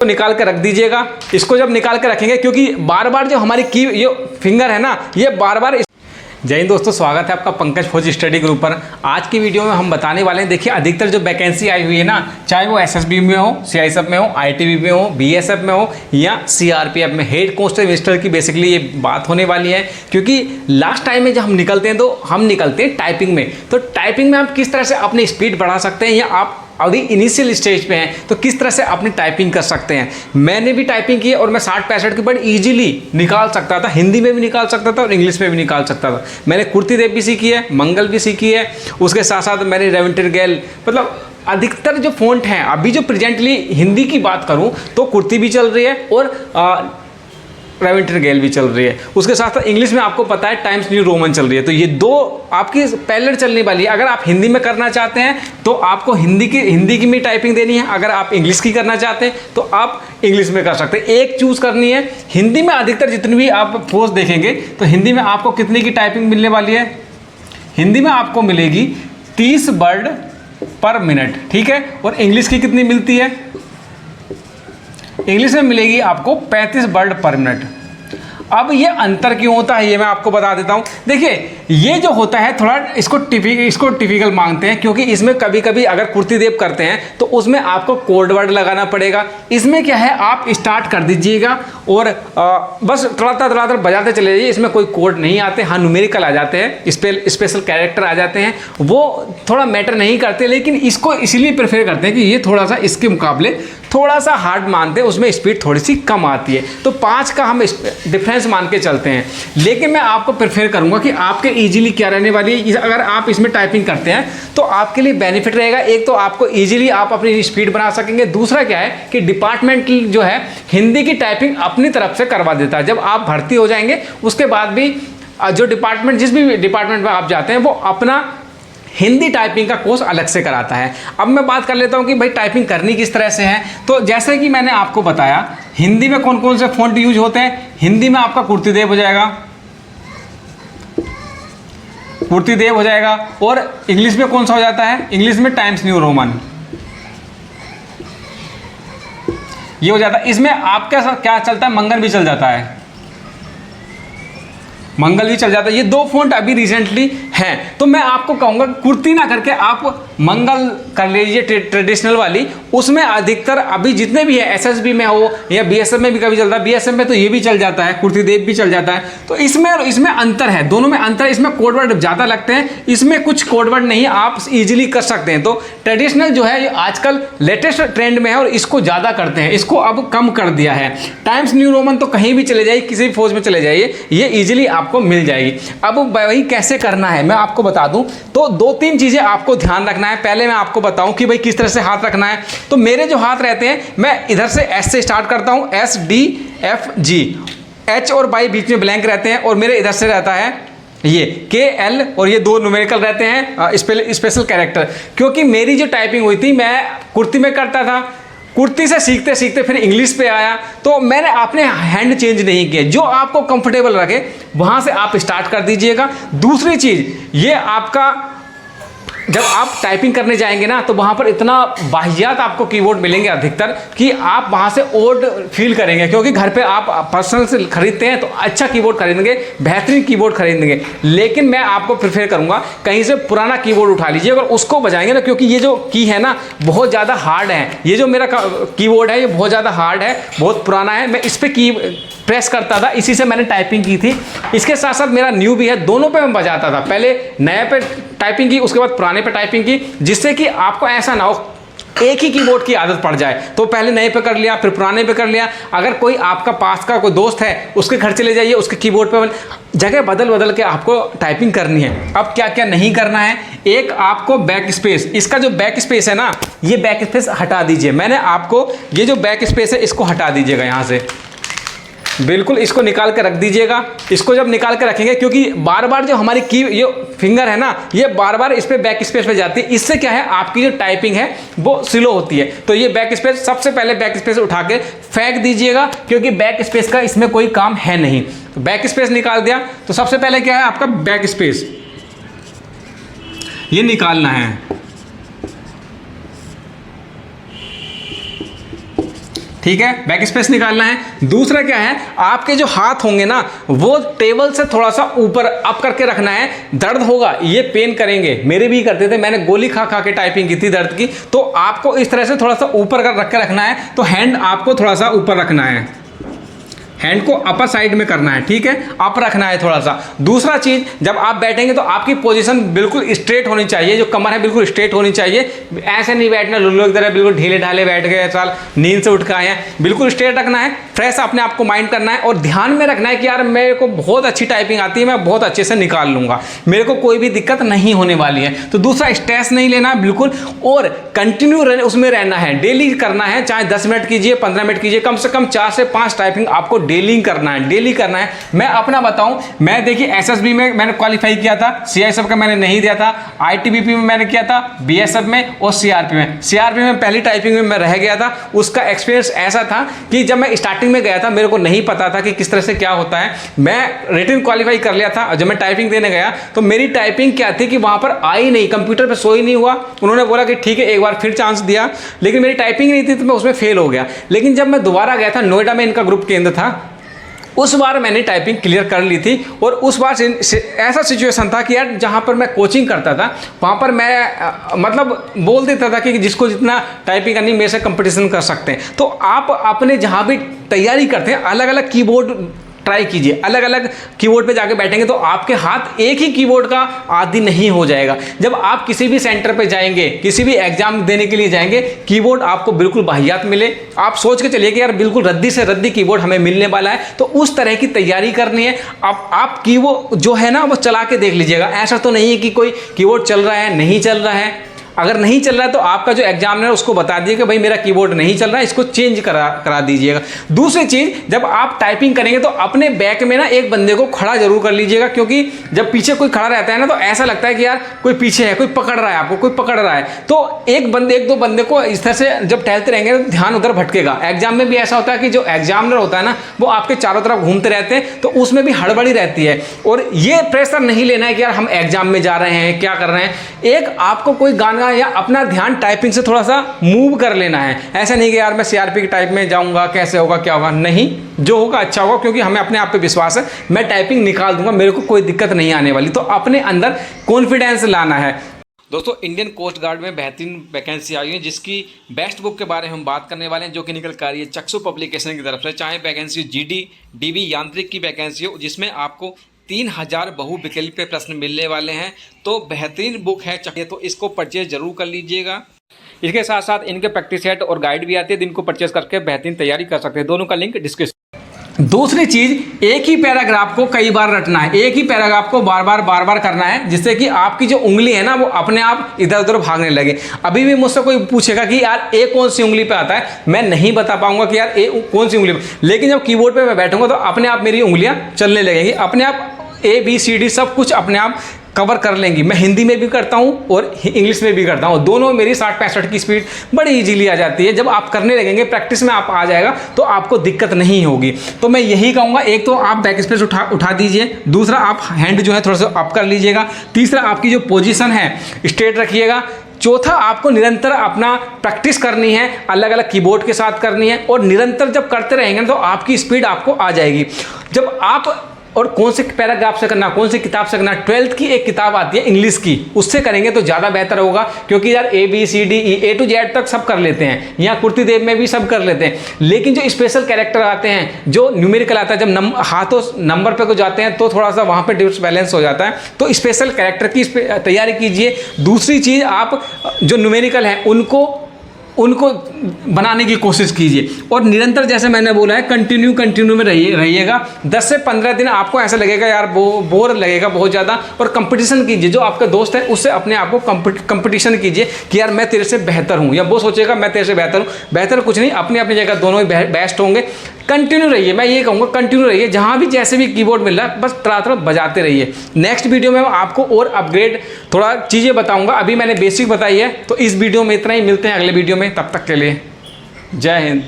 तो निकाल के रख दीजिएगा। इसको जब निकाल के रखेंगे, क्योंकि बार बार जो हमारी की ये फिंगर है ना, ये बार बार। जय हिंद दोस्तों, स्वागत है आपका पंकज फौज स्टडी ग्रुप पर। आज की वीडियो में हम बताने वाले हैं, देखिए अधिकतर जो वैकेंसी आई हुई है ना, चाहे वो एसएसबी में हो, सीआईएसएफ में हो, आईटीबीपी में हो, बीएसएफ में हो या सीआरपीएफ में, हेड कांस्टेबल की बेसिकली ये बात होने वाली है। क्योंकि लास्ट टाइम में जब हम निकलते हैं तो हम निकलते हैं टाइपिंग में। तो टाइपिंग में आप किस तरह से अपनी स्पीड बढ़ा सकते हैं, या आप अभी इनिशियल स्टेज पे हैं तो किस तरह से अपनी टाइपिंग कर सकते हैं। मैंने भी टाइपिंग की है और मैं 60-65 की बड़ी इजीली निकाल सकता था, हिंदी में भी निकाल सकता था और इंग्लिश में भी निकाल सकता था। मैंने कुर्ती देव भी सीखी है, मंगल भी सीखी है, उसके साथ साथ मैंने रेवेंटर गैल, मतलब अधिकतर जो फ़ॉन्ट हैं। अभी जो प्रेजेंटली हिंदी की बात करूँ तो कुर्ती भी चल रही है और रेवेंटर गैल भी चल रही है। उसके साथ साथ इंग्लिश में आपको पता है टाइम्स न्यू रोमन चल रही है। तो ये दो आपकी पैरेलल चलने वाली है। अगर आप हिंदी में करना चाहते हैं तो आपको हिंदी की भी टाइपिंग देनी है। अगर आप इंग्लिश की करना चाहते हैं तो आप इंग्लिश में कर सकते हैं, एक चूज करनी है। हिंदी में अधिकतर जितनी भी आप पोस्ट देखेंगे तो हिंदी में आपको कितने की टाइपिंग मिलने वाली है, हिंदी में आपको मिलेगी 30 वर्ड पर मिनट, ठीक है। और इंग्लिश की कितनी मिलती है, इंग्लिश में मिलेगी आपको 35 वर्ड पर मिनट। अब ये अंतर क्यों होता है ये मैं आपको बता देता हूँ। देखिए ये जो होता है थोड़ा इसको टिपिकल मांगते हैं, क्योंकि इसमें कभी कभी अगर कुर्ती देव करते हैं तो उसमें आपको कोड वर्ड लगाना पड़ेगा। इसमें क्या है, आप स्टार्ट कर दीजिएगा और बस थोड़ा बजाते चले जाइए। इसमें कोई कोड नहीं आते, हाँ न्यूमेरिकल आ जाते हैं, स्पेशल कैरेक्टर आ जाते हैं, वो थोड़ा मैटर नहीं करते। लेकिन इसको इसलिए प्रेफर करते हैं कि ये थोड़ा सा इसके मुकाबले थोड़ा सा हार्ड मानते हैं, उसमें स्पीड थोड़ी सी कम आती है। तो 5 का हम डिफरेंस मान के चलते हैं। लेकिन मैं आपको प्रेफर करूंगा कि आपके इजीली क्या रहने वाली है, अगर आप इसमें टाइपिंग करते हैं तो आपके लिए बेनिफिट रहेगा। एक तो आपको इजीली आप अपनी स्पीड बना सकेंगे, दूसरा क्या है कि डिपार्टमेंट जो है हिंदी की टाइपिंग अपनी तरफ से करवा देता है। जब आप भर्ती हो जाएंगे उसके बाद भी जो डिपार्टमेंट, जिस भी डिपार्टमेंट में आप जाते हैं, वो अपना हिंदी टाइपिंग का कोर्स अलग से कराता है। अब मैं बात कर लेता हूं कि भाई टाइपिंग करनी किस तरह से है। तो जैसे कि मैंने आपको बताया हिंदी में कौन कौन से फॉन्ट यूज होते हैं। हिंदी में आपका कुर्ती देव हो जाएगा, कुर्ती देव हो जाएगा। और इंग्लिश में कौन सा हो जाता है, इंग्लिश में टाइम्स न्यू रोमन ये हो जाता है। इसमें आपका क्या चलता है, मंगल भी चल जाता है, मंगल भी चल जाता है। ये 2 फॉन्ट अभी रिसेंटली हैं। तो मैं आपको कहूँगा कुर्ती ना करके आप मंगल कर लीजिए, ट्रेडिशनल वाली। उसमें अधिकतर अभी जितने भी है, एसएसबी में हो या बीएसएफ में भी कभी चलता है, बीएसएफ में तो ये भी चल जाता है, कुर्ती देव भी चल जाता है। तो इसमें और इसमें अंतर है, दोनों में अंतर। इसमें कोड वर्ड ज़्यादा लगते हैं, इसमें कुछ कोड वर्ड नहीं, आप इजीली कर सकते हैं। तो ट्रेडिशनल जो है ये आजकल लेटेस्ट ट्रेंड में है और इसको ज़्यादा करते हैं, इसको अब कम कर दिया है। टाइम्स न्यू रोमन तो कहीं भी चले जाइए, किसी भी फौज में चले जाइए, ये ईजिली आपको मिल जाएगी। अब वही कैसे करना है मैं आपको बता दूं। तो 2-3 चीजें आपको ध्यान रखना है। पहले मैं आपको बताऊं कि भाई किस तरह से हाथ रखना है। तो मेरे जो हाथ रहते हैं, मैं इधर से एस से स्टार्ट करता हूं, S D F G, H और वाई बीच में ब्लैंक रहते हैं, और मेरे इधर से रहता है ये के एल, और ये 2 न्यूमेरिकल रहते हैं स्पेशल कैरेक्टर। क्योंकि मेरी जो टाइपिंग हुई थी, मैं कुर्ती में करता था, कुर्ती से सीखते सीखते फिर इंग्लिश पे आया, तो मैंने अपने हैंड चेंज नहीं किए। जो आपको कंफर्टेबल रखे वहां से आप स्टार्ट कर दीजिएगा। दूसरी चीज, ये आपका जब आप टाइपिंग करने जाएंगे ना तो वहाँ पर इतना वाहियात आपको कीबोर्ड मिलेंगे अधिकतर कि आप वहाँ से ओड फील करेंगे। क्योंकि घर पे आप पर्सनल से खरीदते हैं तो अच्छा कीबोर्ड खरीदेंगे, बेहतरीन कीबोर्ड खरीदेंगे। लेकिन मैं आपको प्रेफर करूँगा कहीं से पुराना कीबोर्ड उठा लीजिए और उसको बजाएंगे ना, क्योंकि ये जो की है ना बहुत ज़्यादा हार्ड है। ये जो मेरा कीबोर्ड है ये बहुत ज़्यादा हार्ड है, बहुत पुराना है। मैं इस पर की प्रेस करता था, इसी से मैंने टाइपिंग की थी। इसके साथ साथ मेरा न्यू भी है, दोनों पे मैं बजाता था। पहले नए पे टाइपिंग की, उसके बाद पुराने पे टाइपिंग की, जिससे कि आपको ऐसा ना हो एक ही कीबोर्ड की आदत पड़ जाए। तो पहले नए पे कर लिया, फिर पुराने पे कर लिया। अगर कोई आपका पास का कोई दोस्त है उसके घर चले जाइए, उसके कीबोर्ड पे जगह बदल बदल के आपको टाइपिंग करनी है। अब क्या क्या नहीं करना है, एक आपको बैक स्पेस, इसका जो बैक स्पेस है ना, ये बैक स्पेस हटा दीजिए। मैंने आपको ये जो बैक स्पेस है इसको हटा दीजिएगा यहाँ से, बिल्कुल इसको निकाल के रख दीजिएगा। इसको जब निकाल के रखेंगे, क्योंकि बार बार जो हमारी की ये फिंगर है ना, ये बार बार इस पे बैक स्पेस पे जाती है। इससे क्या है, आपकी जो टाइपिंग है वो स्लो होती है। तो ये बैक स्पेस, सबसे पहले बैक स्पेस उठा के फेंक दीजिएगा, क्योंकि बैक स्पेस का इसमें कोई काम है नहीं। तो बैक स्पेस निकाल दिया, तो सबसे पहले क्या है आपका बैक स्पेस, ये निकालना है। ठीक है, बैक स्पेस निकालना है। दूसरा क्या है, आपके जो हाथ होंगे ना वो टेबल से थोड़ा सा ऊपर अप करके रखना है। दर्द होगा, ये पेन करेंगे, मेरे भी करते थे, मैंने गोली खा खा के टाइपिंग की थी दर्द की। तो आपको इस तरह से थोड़ा सा ऊपर कर रख के रखना है। तो हैंड आपको थोड़ा सा ऊपर रखना है, हैंड को अपर साइड में करना है, ठीक है, अप रखना है थोड़ा सा। दूसरा चीज, जब आप बैठेंगे तो आपकी पोजीशन बिल्कुल स्ट्रेट होनी चाहिए, जो कमर है बिल्कुल स्ट्रेट होनी चाहिए। ऐसे नहीं बैठना लुल्लू की तरह बिल्कुल ढीले ढाले बैठ गए, साल नींद से उठ के आए हैं। बिल्कुल स्ट्रेट रखना है, फ्रेश अपने आप को माइंड करना है और ध्यान में रखना है कि यार मेरे को बहुत अच्छी टाइपिंग आती है, मैं बहुत अच्छे से निकाल लूंगा, मेरे को कोई भी दिक्कत नहीं होने वाली है। तो दूसरा, स्ट्रेस नहीं लेना बिल्कुल, और कंटिन्यू उसमें रहना है, डेली करना है, चाहे 10 मिनट कीजिए, 15 मिनट कीजिए, कम से कम 4 से 5 टाइपिंग आपको डेली करना है, डेली करना है। मैं अपना बताऊं, मैं देखिए एसएसबी में मैंने क्वालिफाई किया था, सीआईएसएफ का मैंने नहीं दिया था, आईटीबीपी में मैंने किया था, बीएसएफ में और सीआरपी में। सीआरपी में पहली टाइपिंग में मैं रह गया था। उसका एक्सपीरियंस ऐसा था कि जब मैं स्टार्टिंग में गया था मेरे को नहीं पता था कि किस तरह से क्या होता है। मैं रिटन क्वालिफाई कर लिया था, जब मैं टाइपिंग देने गया तो मेरी टाइपिंग क्या थी कि वहां पर आई नहीं, कंप्यूटर पर शो ही नहीं हुआ। उन्होंने बोला कि ठीक है एक बार फिर चांस दिया, लेकिन मेरी टाइपिंग नहीं थी तो मैं उसमें फेल हो गया। लेकिन जब मैं दोबारा गया था, नोएडा में इनका ग्रुप केंद्र था, उस बार मैंने टाइपिंग क्लियर कर ली थी। और उस बार ऐसा सिचुएशन था कि यार जहाँ पर मैं कोचिंग करता था वहाँ पर मैं मतलब बोल देता था कि जिसको जितना टाइपिंग करनी मेरे से कंपटीशन कर सकते हैं। तो आप अपने जहाँ भी तैयारी करते हैं अलग अलग कीबोर्ड ट्राई कीजिए, अलग अलग कीबोर्ड पे जाके बैठेंगे तो आपके हाथ एक ही कीबोर्ड का आदी नहीं हो जाएगा। जब आप किसी भी सेंटर पे जाएंगे, किसी भी एग्जाम देने के लिए जाएंगे, कीबोर्ड आपको बिल्कुल बाहियात मिले, आप सोच के चलिए कि यार बिल्कुल रद्दी से रद्दी कीबोर्ड हमें मिलने वाला है, तो उस तरह की तैयारी करनी है। आप कीबोर्ड जो है ना वो चला के देख लीजिएगा। ऐसा तो नहीं है कि कोई कीबोर्ड चल रहा है, नहीं चल रहा है। अगर नहीं चल रहा है तो आपका जो एग्जामिनर उसको बता दीजिए कि भाई मेरा कीबोर्ड नहीं चल रहा है, इसको चेंज करा दीजिएगा। दूसरी चीज, जब आप टाइपिंग करेंगे तो अपने बैक में ना एक बंदे को खड़ा जरूर कर लीजिएगा, क्योंकि जब पीछे कोई खड़ा रहता है ना तो ऐसा लगता है कि यार कोई पीछे है, कोई पकड़ रहा है आपको, कोई पकड़ रहा है। तो एक दो बंदे को इस तरह से जब टहलते रहेंगे तो ध्यान उधर भटकेगा। एग्जाम में भी ऐसा होता है कि जो एग्जामिनर होता है ना वो आपके चारों तरफ घूमते रहते हैं, तो उसमें भी हड़बड़ी रहती है। और ये प्रेशर नहीं लेना है कि यार हम एग्जाम में जा रहे हैं, क्या कर रहे हैं। एक आपको कोई गाना या अपना ध्यान टाइपिंग से थोड़ा सा मूव कर लेना है। ऐसा नहीं कि यार मैं सीआरपी की टाइप में जाऊंगा, कैसे होगा क्या होगा, नहीं, जो होगा अच्छा होगा, क्योंकि हमें अपने आप पे विश्वास है, मैं टाइपिंग निकाल दूंगा, मेरे को कोई दिक्कत नहीं आने वाली। तो अपने अंदर कॉन्फिडेंस लाना है। दोस्तों, इंडियन कोस्ट गार्ड में बेहतरीन वैकेंसी आई है, जिसकी बेस्ट बुक के बारे में हम बात करने वाले हैं, जो कि निकल कर आ रही है चक्षु पब्लिकेशन की तरफ से। चाहे वैकेंसी जीडी डीवी यांत्रिक की वैकेंसी हो, जिसमें आपको 3000 बहुविकल्पीय प्रश्न मिलने वाले हैं। तो बेहतरीन बुक है, चाहिए तो इसको परचेज जरूर कर लीजिएगा। इसके साथ साथ इनके प्रैक्टिस सेट और गाइड भी आती है, जिनको परचेज करके बेहतरीन तैयारी कर सकते हैं। दोनों का लिंक डिस्क्रिप्शन। दूसरी चीज, एक ही पैराग्राफ को कई बार रटना है, एक ही पैराग्राफ को बार बार करना है, जिससे कि आपकी जो उंगली है ना वो अपने आप इधर उधर भागने लगे। अभी भी मुझसे कोई पूछेगा कि यार ए कौन सी उंगली पे आता है, मैं नहीं बता पाऊंगा कि यार ए कौन सी उंगली पे, लेकिन जब कीबोर्ड पे मैं बैठूंगा तो अपने आप मेरी उंगलियां चलने लगेंगी, अपने आप ABCD सब कुछ अपने आप कवर कर लेंगी। मैं हिंदी में भी करता हूँ और इंग्लिश में भी करता हूँ, दोनों मेरी 60-65 की स्पीड बड़ी इजीली आ जाती है। जब आप करने लगेंगे, प्रैक्टिस में आप आ जाएगा तो आपको दिक्कत नहीं होगी। तो मैं यही कहूँगा, एक तो आप बैक स्पेस उठा दीजिए, दूसरा आप हैंड जो है थोड़ा सा अप कर लीजिएगा, तीसरा आपकी जो पोजीशन है स्ट्रेट रखिएगा, चौथा आपको निरंतर अपना प्रैक्टिस करनी है, अलग अलग कीबोर्ड के साथ करनी है, और निरंतर जब करते रहेंगे तो आपकी स्पीड आपको आ जाएगी। जब आप और कौन से पैराग्राफ से करना, कौन सी किताब से करना, 12th की एक किताब आती है इंग्लिश की, उससे करेंगे तो ज़्यादा बेहतर होगा। क्योंकि यार ABCD A to Z तक सब कर लेते हैं, यहाँ कुर्ती देव में भी सब कर लेते हैं, लेकिन जो स्पेशल कैरेक्टर आते हैं, जो न्यूमेरिकल आता है, जब हाथों नंबर पे को जाते हैं तो थोड़ा सा वहाँ पे डिसबैलेंस हो जाता है। तो स्पेशल कैरेक्टर की तैयारी कीजिए। दूसरी चीज़, आप जो न्यूमेरिकल हैं उनको बनाने की कोशिश कीजिए, और निरंतर जैसे मैंने बोला है कंटिन्यू में रहिएगा। 10 से 15 दिन आपको ऐसा लगेगा यार बोर लगेगा बहुत ज़्यादा, और कंपटीशन कीजिए। जो आपके दोस्त हैं उससे अपने आप को कंपटीशन कीजिए कि यार मैं तेरे से बेहतर हूँ, या वो सोचेगा मैं तेरे से बेहतर हूँ। बेहतर कुछ नहीं, अपनी अपनी जगह दोनों ही बेस्ट होंगे। कंटिन्यू रहिए, मैं ये कहूँगा कंटिन्यू रहिए, जहाँ भी जैसे भी कीबोर्ड मिल रहा है बस तरह बजाते रहिए। नेक्स्ट वीडियो में मैं आपको और अपग्रेड थोड़ा चीज़ें बताऊँगा, अभी मैंने बेसिक बताई है। तो इस वीडियो में इतना ही, मिलते हैं अगले वीडियो में, तब तक के लिए जय हिंद।